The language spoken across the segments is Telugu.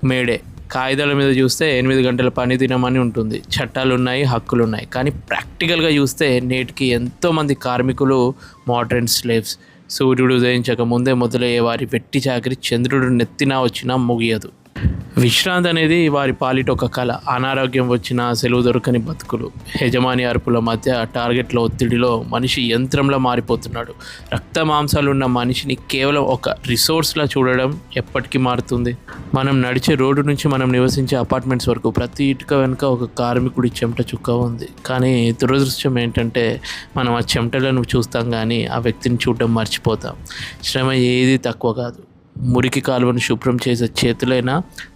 మేడే కాగితాల మీద చూస్తే 8 గంటల పని దినమని ఉంటుంది, చట్టాలున్నాయి, హక్కులున్నాయి. కానీ ప్రాక్టికల్గా చూస్తే నేటికి ఎంతోమంది కార్మికులు మోడర్న్ స్లేవ్స్. సూర్యుడు ఉదయించక ముందే మొదలయ్యే వారి వెట్టి చాకరి చంద్రుడు నెత్తినా వచ్చినా ముగియదు. విశ్రాంతి అనేది వారి పాలిట ఒక కళ. అనారోగ్యం వచ్చినా సెలవు దొరకని బతుకులు. యజమాని అరుపుల మధ్య టార్గెట్ల ఒత్తిడిలో మనిషి యంత్రంలా మారిపోతున్నాడు. రక్త మాంసాలు ఉన్న మనిషిని కేవలం ఒక రిసోర్స్లా చూడడం ఎప్పటికీ మారుతుంది? మనం నడిచే రోడ్డు నుంచి మనం నివసించే అపార్ట్మెంట్స్ వరకు ప్రతి ఇటుక వెనుక ఒక కార్మికుడి చెమట చుక్క ఉంది. కానీ దురదృష్టం ఏంటంటే మనం ఆ చెమటలను చూస్తాం కానీ ఆ వ్యక్తిని చూడడం మర్చిపోతాం. శ్రమ ఏది తక్కువ కాదు. మురికి కాలువను శుభ్రం చేసే చేతులైనా,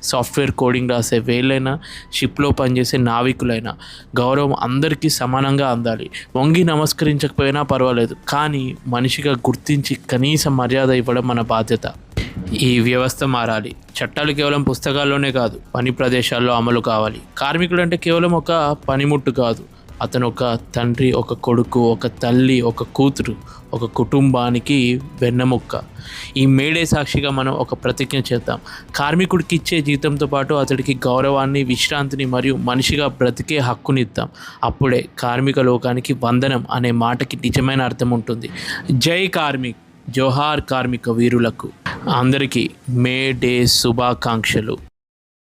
సాఫ్ట్వేర్ కోడింగ్ రాసే వేళ్ళైనా, షిప్లో పనిచేసే నావికులైనా గౌరవం అందరికీ సమానంగా అందాలి. వంగి నమస్కరించకపోయినా పర్వాలేదు, కానీ మనిషిగా గుర్తించి కనీస మర్యాద ఇవ్వడం మన బాధ్యత. ఈ వ్యవస్థ మారాలి. చట్టాలు కేవలం పుస్తకాల్లోనే కాదు, పని ప్రదేశాల్లో అమలు కావాలి. కార్మికుడు అంటే కేవలం ఒక పనిముట్టు కాదు, అతను ఒక తండ్రి, ఒక కొడుకు, ఒక తల్లి, ఒక కూతురు, ఒక కుటుంబానికి వెన్నెముక్క. ఈ మేడే సాక్షిగా మనం ఒక ప్రతిజ్ఞ చేద్దాం. కార్మికుడికి ఇచ్చే జీతంతో పాటు అతడికి గౌరవాన్ని, విశ్రాంతిని మరియు మనిషిగా బ్రతికే హక్కునిద్దాం. అప్పుడే కార్మిక లోకానికి వందనం అనే మాటకి నిజమైన అర్థం ఉంటుంది. జై కార్మిక్, జోహార్ కార్మిక వీరులకు. అందరికీ మే డే శుభాకాంక్షలు.